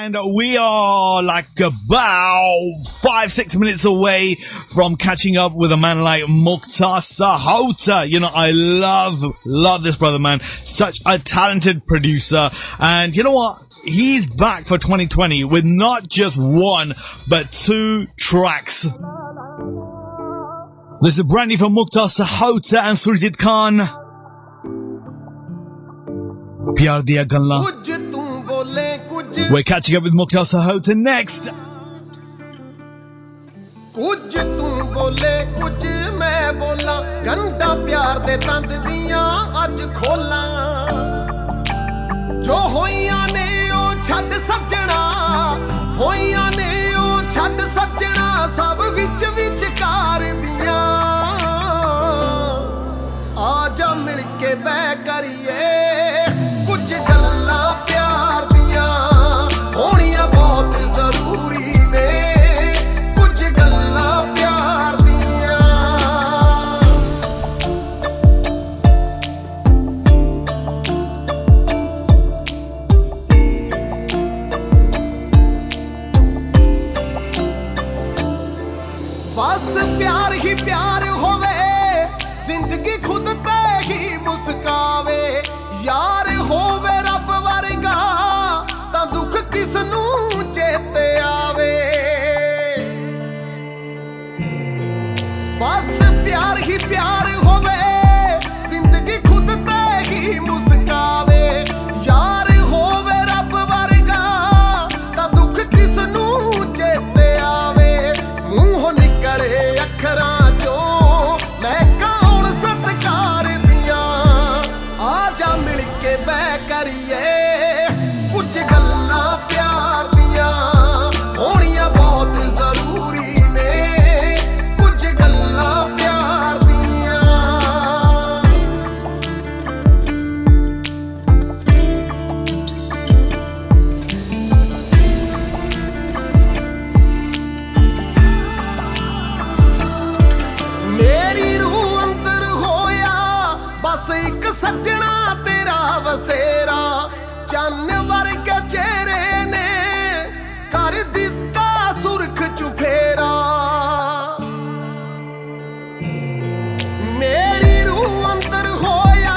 And we are like about 5-6 minutes away from catching up with a man like Mukhtar Sahota. You know, I love this brother, man. Such a talented producer. And you know what? He's back for 2020 with not just one, but 2 tracks. This is brand new from Mukhtar Sahota and Surjit Khan. Pyar Diyan Gallan. We're catching up with Mukhtar Sahota next. ਕੁਝ ਤੂੰ ਬੋਲੇ ਕੁਝ ਮੈਂ ਬੋਲਾਂ ਗੰਢਾਂ ਪਿਆਰ ਦੇ ਤੰਦ ਦੀਆਂ ਅੱਜ ਖੋਲਾਂ ਜੋ ਹੋਈਆਂ ਨੇ ਉਹ ਛੱਡ ਸੱਜਣਾ ਹੋਈਆਂ ਨੇ ਉਹ ਛੱਡ ਸੱਜਣਾ ਸਭ ਵਿੱਚ ਵਿਚਕਾਰ ਦੀਆਂ ਆ ਜਾ ਮਿਲ ਕੇ ਬਹਿ ਕਰੀਏ ਕੁਝ ਗੱਲਾਂ ਪਿਆਰ ਦੀਆਂ ਹੋਣੀਆਂ ਬਹੁਤ ਜ਼ਰੂਰੀ ਨੇ ਕੁਝ ਗੱਲਾਂ ਪਿਆਰ ਦੀਆਂ ਬਸ ਪਿਆਰ ਹੀ ਪਿਆਰ ਹੋਵੇ ਜ਼ਿੰਦਗੀ ਖੁਦ ਤੇ ਹੀ ਮੁਸਕਾਵੇ ਯਾਰ ਹੋਵੇ ਰੱਬ ਵਰਗਾ ਤਾਂ ਦੁੱਖ ਕਿਸ ਨੂੰ ਚੇਤੇ ਆਵੇ ਬਸ ਪਿਆਰ ਹੀ ਪਿਆਰ ਹੋਵੇ ਜ਼ਿੰਦਗੀ ਖੁਦ ਤੇ ਹੀ ਮੁਸਕਾਵੇ ਯਾਰ ਹੋਵੇ ਰੱਬ ਵਰਗਾ ਤਾਂ ਦੁੱਖ ਕਿਸ ਨੂੰ ਚੇਤੇ ਆਵੇ ਮੂੰਹੋਂ ਨਿਕਲੇ ਅੱਖਰਾਂ ਚੋਂ ਮੈਂ ਕੌਣ ਸਤਿਕਾਰ ਦੀਆਂ ਆ ਜਾ ਮਿਲ ਕੇ ਬਹਿ ਕਰੀਏ ਕੁਝ ਗੱਲਾਂ ਪਿਆਰ ਦੀਆਂ ਹੋਣੀਆਂ ਬਹੁਤ ਜ਼ਰੂਰੀ ਨੇ ਕੁਝ ਗੱਲਾਂ ਪਿਆਰ ਦੀਆਂ ਮੇਰੀ ਰੂਹ ਅੰਦਰ ਹੋਇਆ ਬਸ ਇੱਕ ਸੱਜਣਾ ਤੇਰਾ ਵਸੇਰਾ ਚੰਨ ਵਰਗੇ ਚਿਹਰੇ ਨੇ ਕਰ ਦਿੱਤਾ ਸੁਰਖ ਚੁਫੇਰਾ ਮੇਰੀ ਰੂਹ ਅੰਦਰ ਹੋਇਆ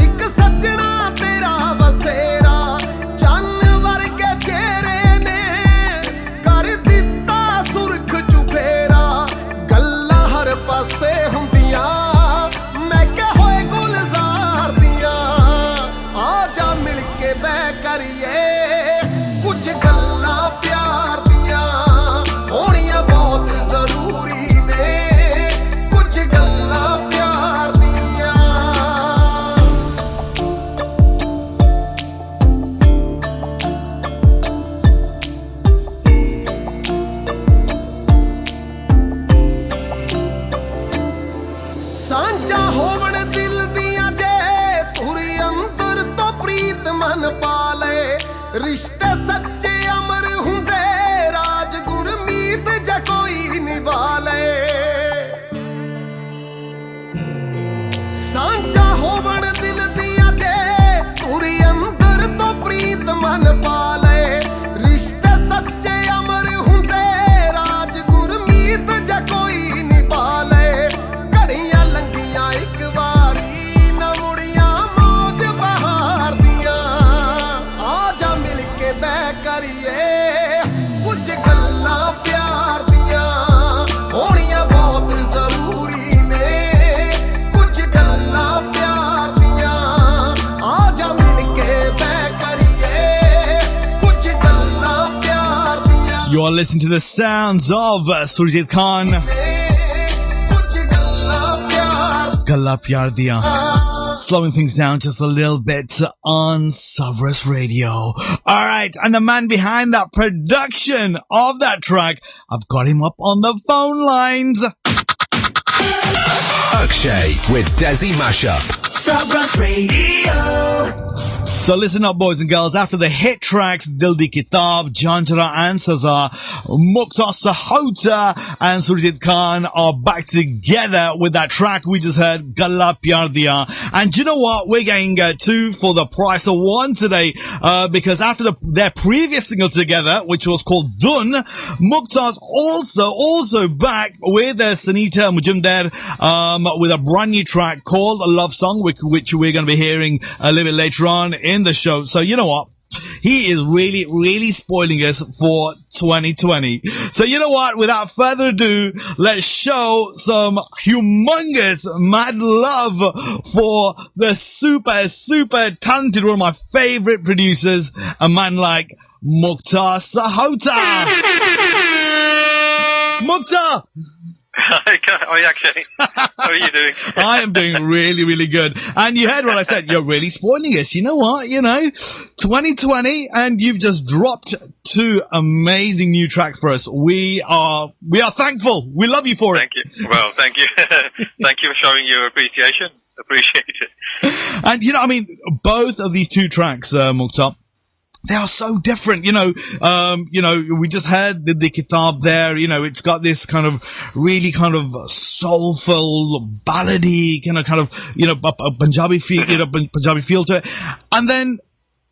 ਇੱਕ ਸੱਜਣਾ ਤੇਰਾ ਵਸੇਰਾ ਚੰਨ ਵਰਗੇ ਚਿਹਰੇ ਨੇ ਕਰ ਦਿੱਤਾ ਸੁਰਖ ਚੁਫੇਰਾ ਗੱਲਾਂ ਹਰ ਪਾਸੇ ਹੁੰਦੀਆਂ ਮੈਂ ਕਿਹਾ ਹੋਏ ਗੁਲਜ਼ਾਰ ਦੀਆਂ ਆ ਜਾ ਮਿਲ ਕੇ ਬਹਿ ਕਰੀਏ ਕੁਝ ਗੱਲਾਂ ਪਿਆਰ ਦੀਆਂ ਹੋਣੀਆਂ ਬਹੁਤ ਜ਼ਰੂਰੀ ਨੇ ਕੁਝ ਗੱਲਾਂ ਪਿਆਰ ਦੀਆਂ ਸਾਂਝਾ ਹੋਵਣ ਦਿਲ ਦੀਆਂ ਜੇ ਤੁਰੀ ਅੰਦਰ ਤੋਂ ਪ੍ਰੀਤ ਮਨ ਪਾ ਲਏ ਰਿਸ਼ਤੇ ਸੱਚੇ ਅਮਰ ਹੁੰਦੇ ਰਾਜ ਗੁਰਮੀਤ ਜਾਂ ਕੋਈ ਨਿਭਾ ਲਏ ਸਾਂਝਾ ਹੋਵਣ ਦਿਲ ਦੀਆਂ ਜੇ ਤੁਰੀ ਅੰਦਰ ਤੋਂ ਪ੍ਰੀਤ ਮਨ ਪਾ ਲਏ ਰਿਸ਼ਤੇ ਸੱਚੇ ਅਮਰ ਹੁੰਦੇ ਰਾਜ ਗੁਰਮੀਤ ਜਾਂ ਕੋਈ ਨਿਭਾ ਲਏ ਘੜੀਆਂ ਲੰਘੀਆਂ ਇੱਕ ਵਾਰੀ ਨਾ ਮੁੜੀਆਂ ਮੌਜ ਬਹਾਰ ਦੀਆਂ ਆ ਜਾ ਮਿਲ ਕੇ ਬਹਿ ਕਰੀਏ ਕੁਝ ਗੱਲਾਂ ਪਿਆਰ ਦੀਆਂ ਹੋਣੀਆਂ ਬਹੁਤ ਜ਼ਰੂਰੀ ਨੇ ਕੁਝ ਗੱਲਾਂ ਪਿਆਰ ਦੀਆਂ ਆ ਜਾ ਮਿਲ ਕੇ ਬਹਿ ਕਰੀਏ ਕੁਝ ਗੱਲਾਂ ਪਿਆਰ ਦੀਆਂ You are listening to the sounds of Surjit Khan. ਕੁਝ ਗੱਲਾਂ ਪਿਆਰ Gallan Pyar Diyan. Slowing things down just a little bit on Sabras Radio. Alright, and the man behind that production of that track, I've got him up on the phone lines. Akshay with Desi Mashup. Sabras Radio. So listen up, boys and girls. After the hit tracks Dil Di Kitab, Jhanjra and Saza, Mukhtar Sahota and Surjit Khan are back together with that track we just heard, Gallan Pyar Diyan. And you know what? We're getting two for the price of one today, because after their previous single together, which was called Dun, Mukhtar's also back with Sanhita Majumder, with a brand new track called Love Song, which we're going to be hearing a little bit later on in the show. So you know what? He is really spoiling us for 2020. So you know what? Without further ado, let's show some humongous mad love for the super talented, one of my favorite producers, a man like Mukhtar Sahota. Mukhtar! Hi, Akshay. How are you doing? I am doing really good. And you heard what I said. You're really spoiling us. You know what? 2020, and you've just dropped two amazing new tracks for us. We are thankful. We love you for it. Thank you. Well, thank you. Thank you for showing your appreciation. Appreciate it. And both of these two tracks, Mukhtar, they are so different, we just heard the Kitab there, it's got this kind of really kind of soulful, ballady, Punjabi feel, Punjabi feel to it. And then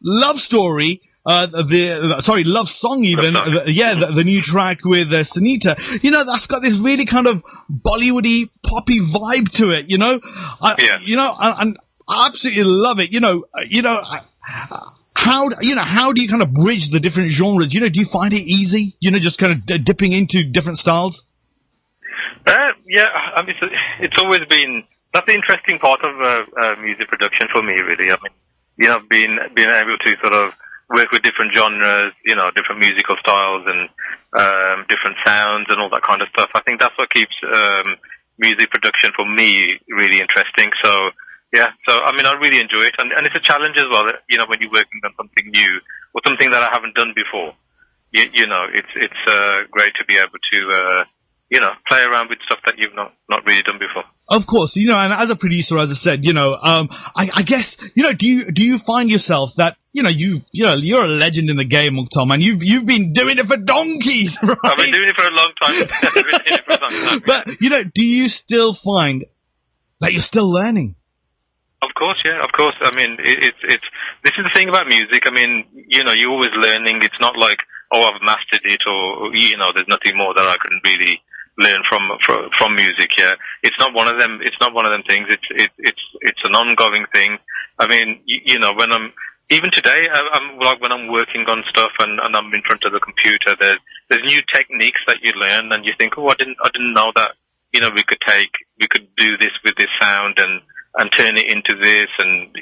Love Story, Love Song even, the new track with Sanhita, that's got this really kind of Bollywoody poppy vibe to it, and I absolutely love it, How do you kind of bridge the different genres? Do you find it easy? Just kind of dipping into different styles? Yeah, I mean, it's always been, that's the interesting part of music production for me, really. I mean, being able to sort of work with different genres, different musical styles and different sounds and all that kind of stuff. I think that's what keeps music production for me really interesting. So, yeah, I mean, I really enjoy it, and it's a challenge as well. When you're working on something new or something that I haven't done before, it's great to be able to play around with stuff that you've not really done before. Of course, and as a producer, as I said, I guess, do you find yourself that you're a legend in the game, Mukhtar, man. You've been doing it for donkeys, right? I've been doing it for a long time. But do you still find that you're still learning? Of course, yeah, of course. I mean, this is the thing about music. I mean, you're always learning. It's not like, I've mastered it, or there's nothing more that I can really learn from music. Yeah, it's not one of them. It's not one of them things. It's an ongoing thing. I mean, when even today, I'm like when I'm working on stuff and I'm in front of the computer, there's new techniques that you learn, and you think, I didn't know that. We could do this with this sound and turn it into this, and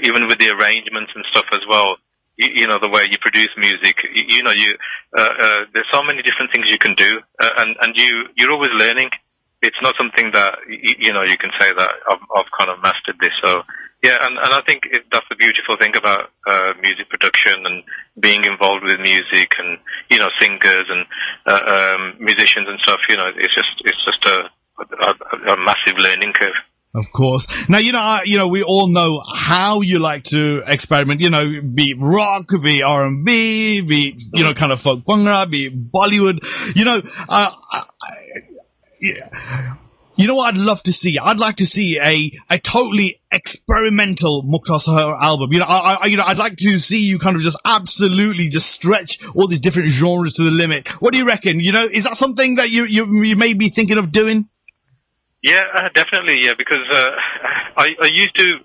even with the arrangements and stuff as well. The way you produce music, there's so many different things you can do, and you're always learning. It's not something that you can say that I've kind of mastered this. So yeah, and I think that's the beautiful thing about music production and being involved with music and singers and musicians and stuff. It's just a massive learning curve. Of course. Now, we all know how you like to experiment, be it rock, be it R&B, be it, kind of folk bhangra, be it Bollywood, what I'd love to see? I'd like to see a totally experimental Mukhtar Sahota album. I'd like to see you kind of just absolutely just stretch all these different genres to the limit. What do you reckon? Is that something that you may be thinking of doing? Yeah, definitely. Yeah, because I used to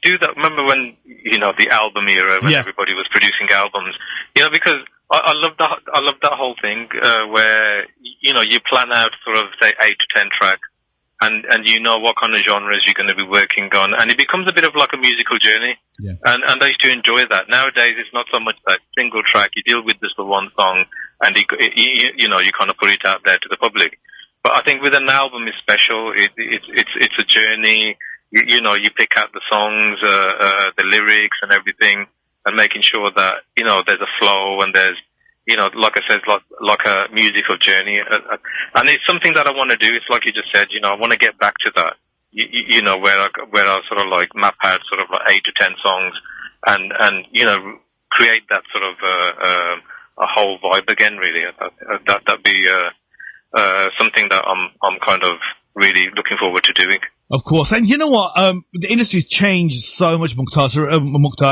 do that. Remember when the album era, when everybody was producing albums? Because I love that whole thing where you plan out sort of say 8 to 10 tracks, and what kind of genres you're going to be working on, and it becomes a bit of like a musical journey. Yeah. And I used to enjoy that. Nowadays, it's not so much that single track. You deal with just the one song, and you kind of put it out there to the public. But I think with an album, it's special. It's a journey. You pick out the songs, the lyrics, and everything, and making sure that there's a flow and there's like I said, like a musical journey. And it's something that I want to do. It's like you just said. I want to get back to that. you know, where I sort of like map out sort of like 8 to 10 songs and you know, create that sort of a whole vibe again. Really, that'd be something that I'm kind of really looking forward to doing. Of course. And you know what? The industry's changed so much, Mukhtar.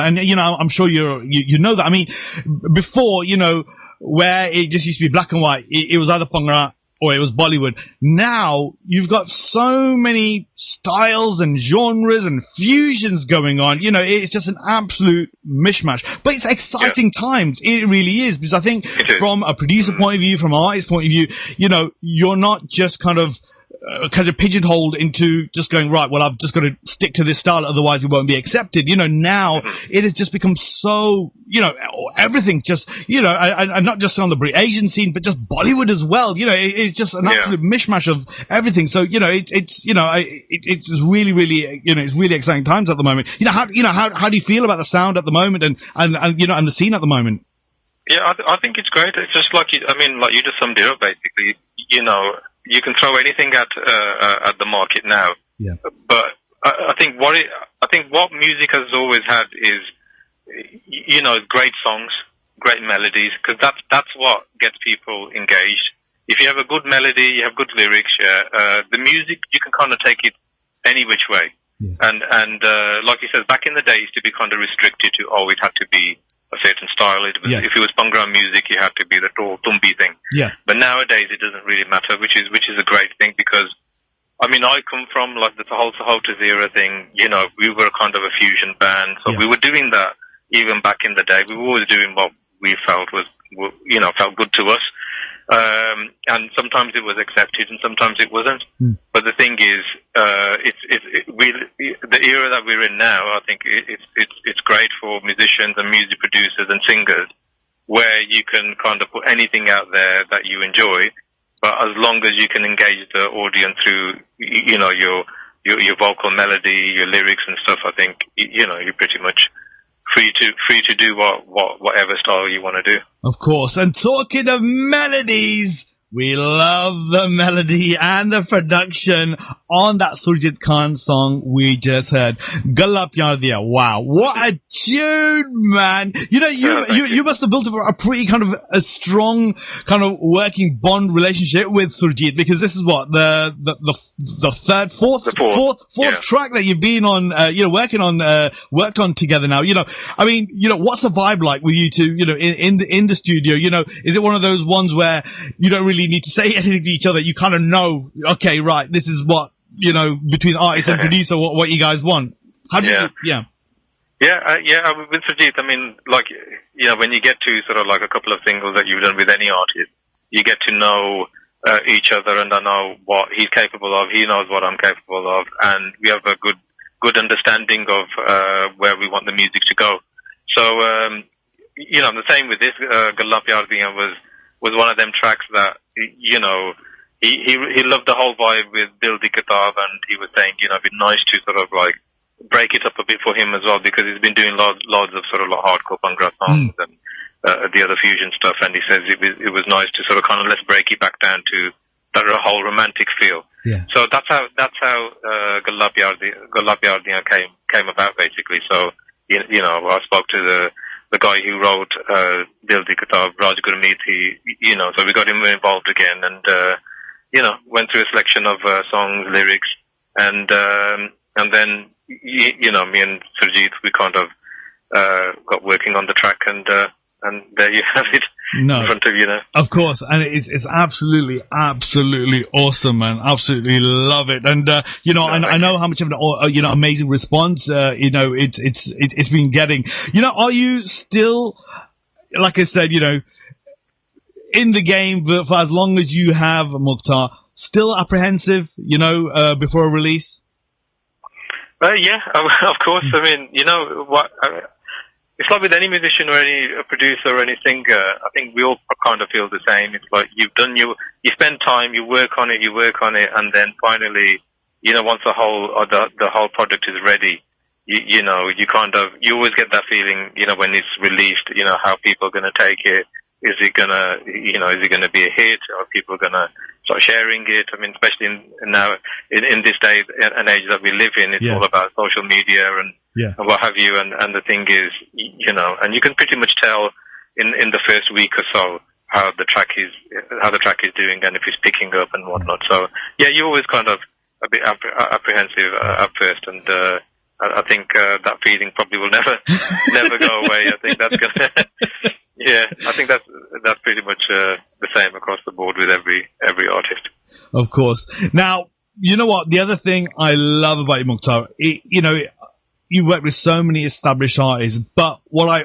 And, you know, I'm sure you know that. I mean, before, you know, where it just used to be black and white, it was either Bhangra or it was Bollywood. Now, you've got so many styles and genres and fusions going on. You know, it's just an absolute mishmash. But it's exciting times. It really is. Because I think from a producer point of view, from an artist point of view, you know, you're not just kind of pigeonholed into just going, right, well, I've just got to stick to this style, otherwise it won't be accepted. You know, now it has just become so, you know, everything just, you know, and not just on the Asian scene, but just Bollywood as well. You know, it's just an absolute mishmash of everything. So, you know, it's it's really, really, you know, it's really exciting times at the moment. You know, how do you feel about the sound at the moment and you know, and the scene at the moment? Yeah, I think it's great. It's just like, I mean, like you just summed it up basically. You know, you can throw anything at the market now. Yeah. But I think what music has always had is, you know, great songs, great melodies, because that's what gets people engaged. If you have a good melody, you have good lyrics, the music, you can kind of take it any which way. Yeah. And like you said, back in the day, it used to be kind of restricted to, it had to be a certain style. If it was Bhangra music, you had to be the Tumbi thing. Yeah. But nowadays it doesn't really matter, which is a great thing, because I mean, I come from like the whole Sahota's era thing. You know, we were kind of a fusion band, so we were doing that even back in the day. We were always doing what we felt felt good to us. And sometimes it was accepted and sometimes it wasn't. But the thing is, the era that we're in now, I think it's great for musicians and music producers and singers, where you can kind of put anything out there that you enjoy, but as long as you can engage the audience through, you know, your vocal melody, your lyrics and stuff, I think, you know, you're pretty much free to do whatever style you want to do. Of course. And talking of melodies, we love the melody and the production on that Surjit Khan song we just heard, Gallan Pyar Diyan. Wow, what a tune, man! You know, you must have built up a pretty kind of a strong kind of working bond relationship with Surjit, because this is what the fourth track that you've been on, worked on together now. You know, I mean, you know, what's the vibe like with you two? You know, in the studio. You know, is it one of those ones where you don't really need to say anything to each other? You kind of know, okay, right, this is what, you know, between artist and producer, what you guys want. How do you? With Surjit, I mean, like, you know, when you get to sort of like a couple of singles that you've done with any artist, you get to know each other, and I know what he's capable of, he knows what I'm capable of, and we have a good understanding of where we want the music to go. So, you know, the same with this, Gallan Pyar Diyan was one of them tracks that, you know, he loved the whole vibe with Dil Di Kitab, and he was saying, you know, it'd be nice to sort of like break it up a bit for him as well, because he's been doing loads of sort of like hardcore Bhangra songs and the other fusion stuff, and he says it was nice to sort of kind of let's break it back down to that whole romantic feel. Yeah. So that's how Gallan Pyar Diyan came about, basically. So you know, I spoke to the guy who wrote Dil Di Kitab, Raj Gurmeet. So we got him involved again, and you know, went through a selection of songs, lyrics, and then you know, me and Surjit, we kind of got working on the track, and there you have it in front of you now. Of course, and it's absolutely awesome, man. Absolutely love it, and you know, I know how much of an amazing response you know it's been getting. You know, are you still, like I said, you know, in the game for as long as you have, Mukhtar, still apprehensive, you know, before a release? Yeah, of course. I mean, you know what? It's like with any musician or any producer or any singer. I think we all kind of feel the same. It's like you spend time, you work on it, and then finally, you know, once the whole product is ready, you know, you always get that feeling, you know, when it's released, you know, how people are going to take it. Is it gonna be a hit? Or are people gonna sharing it. I mean, especially in this day and age that we live in, it's all about social media and what have you. And the thing is, and you can pretty much tell in the first week or so how the track is doing and if it's picking up and whatnot. So yeah, you're always kind of a bit apprehensive at first, and I think that feeling probably will never go away. I think that's gonna I think that's pretty much the same across the board with every artist. Of course. Now, you know what? The other thing I love about you, Mukhtar, you work with so many established artists, but what I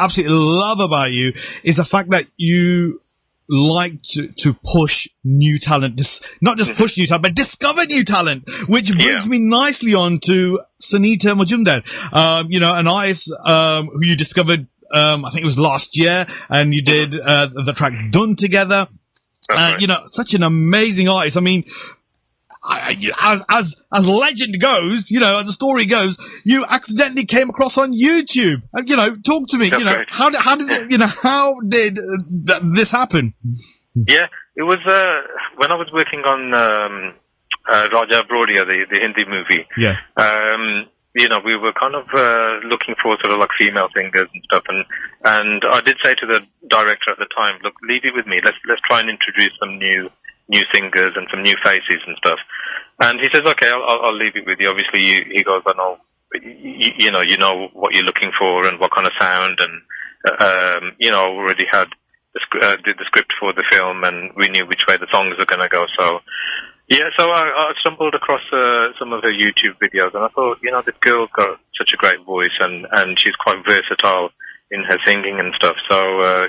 absolutely love about you is the fact that you like to push new talent, not just push new talent, but discover new talent, which brings me nicely on to Sanhita Majumder, an artist who you discovered, I think it was last year, and you did the track Done together. Such an amazing artist. I mean, as legend goes, as the story goes, you accidentally came across on YouTube. Talk to me. How did this happen? Yeah, it was when I was working on Raj Gurmeet, the Hindi movie. Yeah. We were kind of looking for sort of like female singers and stuff, and I did say to the director at the time, look, leave it with me. Let's try and introduce some new singers and some new faces and stuff. And he says, okay, I'll leave it with you. Obviously, he goes, I know, you know what you're looking for and what kind of sound, and already had did the script for the film, and we knew which way the songs are going to go. So I stumbled across some of her YouTube videos, and I thought, this girl's got such a great voice, and she's quite versatile in her singing and stuff. So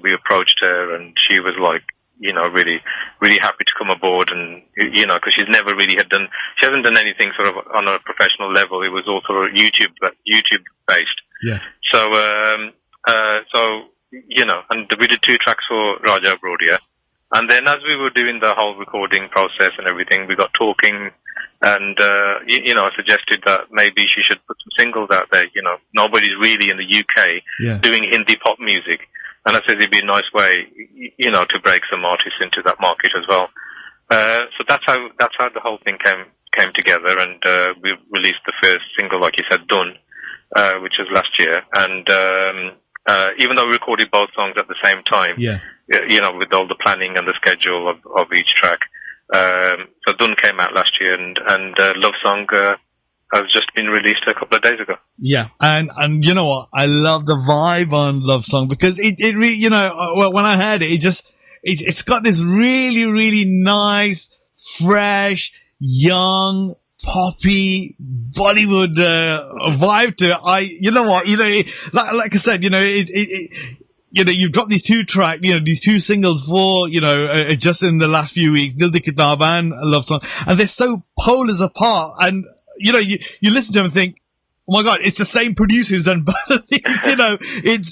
we approached her, and she was like, really, really happy to come aboard, and because she hasn't done anything sort of on a professional level. It was all sort of YouTube based. Yeah. So and we did 2 tracks for Raja Brodia, and then as we were doing the whole recording process and everything, we got talking, and I suggested that maybe she should put some singles out there. Nobody's really in the UK doing Hindi pop music. And I said it'd be a nice way, to break some artists into that market as well. So that's how the whole thing came together, and we released the first single, like you said, Done, which was last year. And even though we recorded both songs at the same time, with all the planning and the schedule of each track, so Done came out last year, and Love Song has just been released a couple of days ago. Yeah, and you know what? I love the vibe on Love Song, because it really, when I heard it, it's got this really, really nice, fresh, young, poppy Bollywood vibe to it. Like I said, you've dropped these 2 tracks, these 2 singles for, just in the last few weeks, Dil Di Kitab and Love Song, and they're so polars apart, and you listen to them and think, oh my God, it's the same producers and both of these,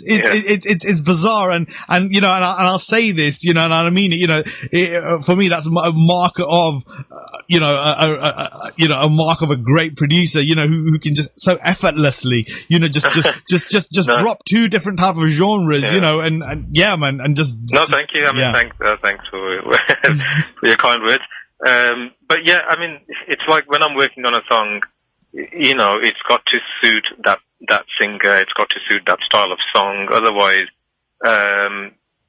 it's bizarre. And I'll say this, and I mean it, for me, that's a mark of, a mark of a great producer, who can just so effortlessly, just drop 2 different type of genres, and yeah, man, and just. No, thank you. I mean, thanks for your kind words. But yeah, I mean, it's like when I'm working on a song, it's got to suit that singer, it's got to suit that style of song. Otherwise,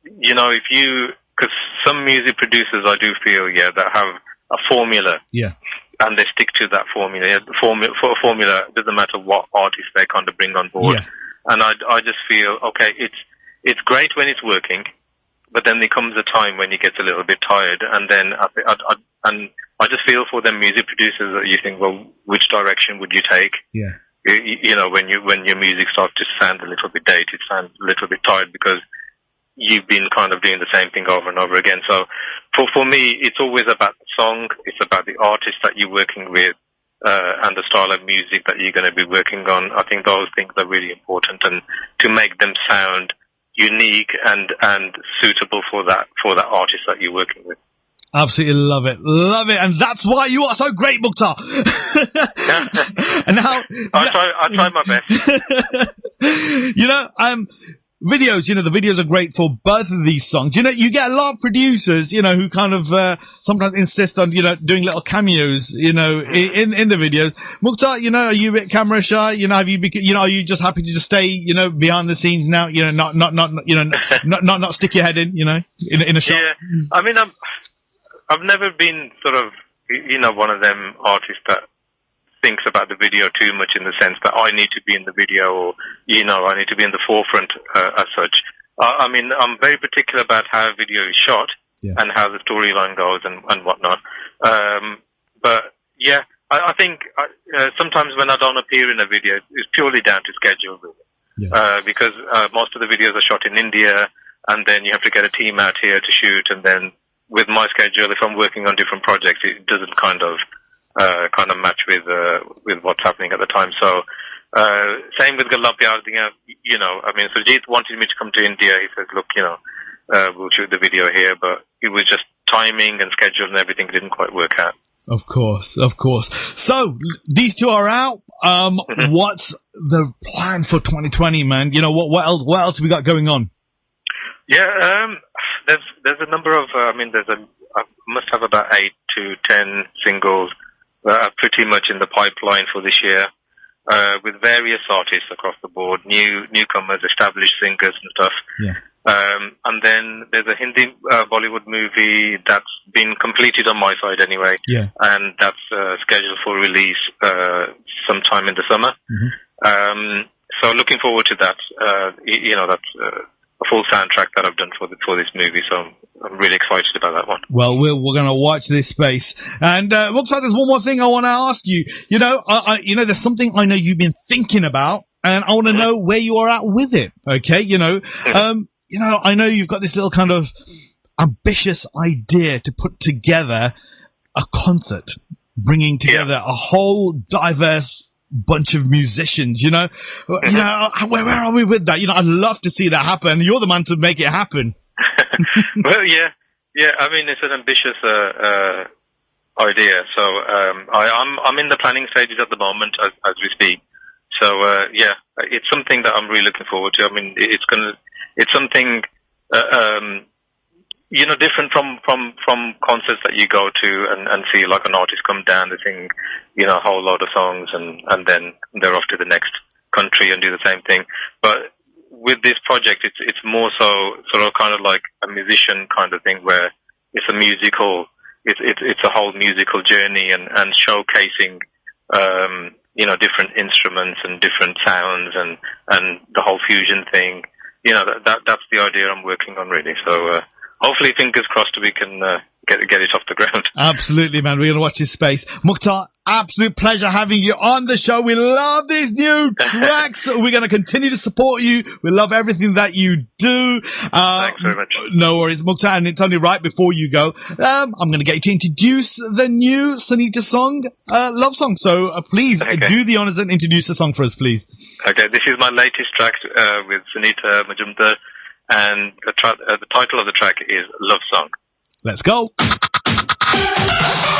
because some music producers, I do feel, that have a formula. Yeah. And they stick to that formula. Formula doesn't matter what artist they kind of bring on board. Yeah. And I just feel, okay, it's great when it's working, but then there comes a time when you get a little bit tired, and then I just feel for them music producers that you think, well, which direction would you take? Yeah. When your music starts to sound a little bit dated, sound a little bit tired, because you've been kind of doing the same thing over and over again. So for me, it's always about the song, it's about the artist that you're working with, and the style of music that you're going to be working on. I think those things are really important, and to make them sound unique and suitable for that artist that you're working with. Absolutely love it, and that's why you are so great, Mukhtar. And how I try my best. videos, the videos are great for both of these songs. You get a lot of producers, who kind of sometimes insist on, doing little cameos, in the videos. Mukhtar, are you a bit camera shy? Have you, are you just happy to just stay, behind the scenes now? Not stick your head in a shot. Yeah, I mean, I've never been sort of, one of them artists that thinks about the video too much in the sense that I need to be in the video or, I need to be in the forefront as such. I mean, I'm very particular about how a video is shot and how the storyline goes and whatnot. But yeah, I think sometimes when I don't appear in a video, it's purely down to schedule, really. Because most of the videos are shot in India, and then you have to get a team out here to shoot, and then with my schedule, if I'm working on different projects, it doesn't kind of match with what's happening at the time. So, same with Gallan Pyar Diyan, I mean, Surjit wanted me to come to India. He said, look, we'll shoot the video here, but it was just timing and schedule and everything didn't quite work out. Of course. So, these two are out. What's the plan for 2020, man? What else have we got going on? Yeah, there's a number of, I must have about 8 to 10 singles that are pretty much in the pipeline for this year, with various artists across the board, newcomers, established singers and stuff. Yeah. And then there's a Hindi Bollywood movie that's been completed on my side anyway. Yeah. And that's scheduled for release sometime in the summer. Mm-hmm. So looking forward to that. That's a full soundtrack that I've done for this movie, so I'm really excited about that one. Well, we're going to watch this space. And looks like there's one more thing I want to ask you. There's something I know you've been thinking about, and I want to know where you are at with it. Okay, I know you've got this little kind of ambitious idea to put together a concert, bringing together a whole diverse bunch of musicians, where are we with that? I'd love to see that happen. You're the man to make it happen. Well, yeah. I mean, it's an ambitious idea. So I'm in the planning stages at the moment as we speak. So it's something that I'm really looking forward to. I mean, it's something different from concerts that you go to and see like an artist come down, they sing, a whole load of songs and then they're off to the next country and do the same thing. But with this project, it's more so sort of kind of like a musician kind of thing where it's a musical, it's a whole musical journey and showcasing, different instruments and different sounds and the whole fusion thing. That's the idea I'm working on really. So, hopefully, fingers crossed, we can get it off the ground. Absolutely, man. We're going to watch this space. Mukhtar, absolute pleasure having you on the show. We love these new tracks. We're going to continue to support you. We love everything that you do. Thanks very much. No worries, Mukhtar. And it's only right before you go. I'm going to get you to introduce the new Sanhita song, Love Song. So please do the honors and introduce the song for us, please. Okay, this is my latest track with Sanhita, Majumder. And the title of the track is Love Song. Let's go.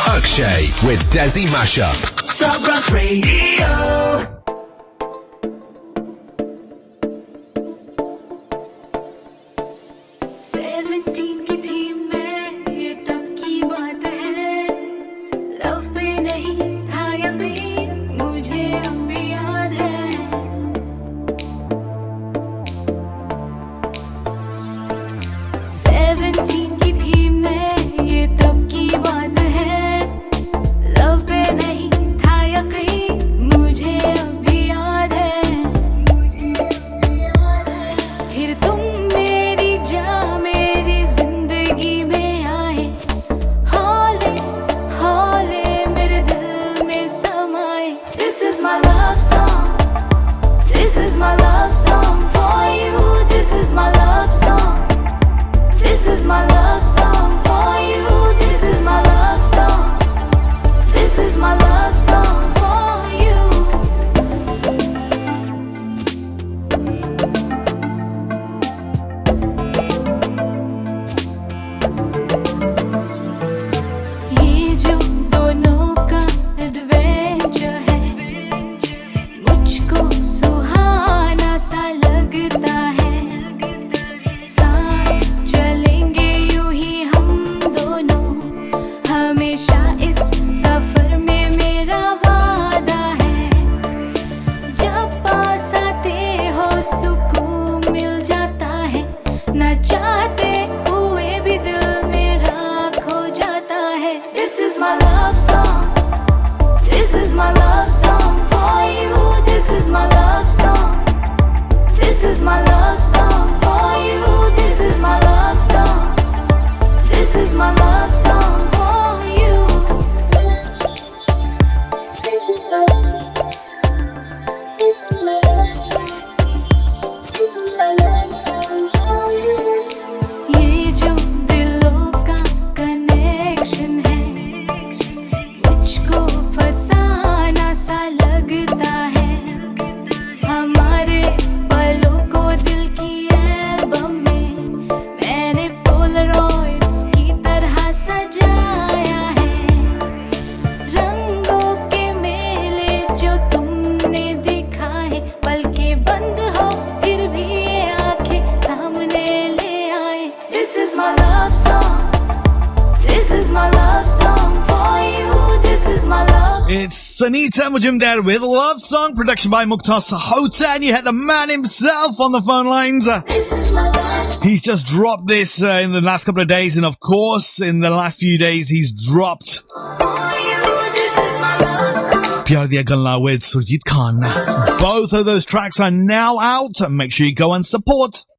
Akshay with Desi Mashup. Sabras Radio. 17 की थी मैं, ये तब की बात है. Love पे नहीं था यकीन, मुझे अब भी याद है. सेवेंटीन की थी मैं, ये तब की बात है. लव पे नहीं था यकीन, मुझे अब भी याद है. फिर तुम मेरी जान मेरी जिंदगी में आए. हौले हौले मेरे दिल में समाए. This is my love song. This is my love song for you. This is my love song. This is my love song for you. This is my love song. This is my love song for you. my love song. This is my love song for you. This is my love song. This is my love song for you. This is my love song. This is my love song for you. This is my love. This is my love song. This is my love song for you. ये जो दिलों का connection है मुझको फसाना सा लगता है हमारे पलों को दिल की एल्बम में मैंने पोलरॉइड्स की तरह सजाया है रंगों के मेले जो तुमने दिखाए पल के बंद हो फिर भी ये आंखें सामने ले आए This is my love song. This is my love song for you. This is my love song. It's Sanhita Majumder with Love Song, production by Mukhtar Sahota, and you had the man himself on the phone lines. This is my love song. He's just dropped this in the last couple of days, and of course, in the last few days, he's dropped This is my love song. Pyar Diyan Gallan with Surjit Khan. Both of those tracks are now out. Make sure you go and support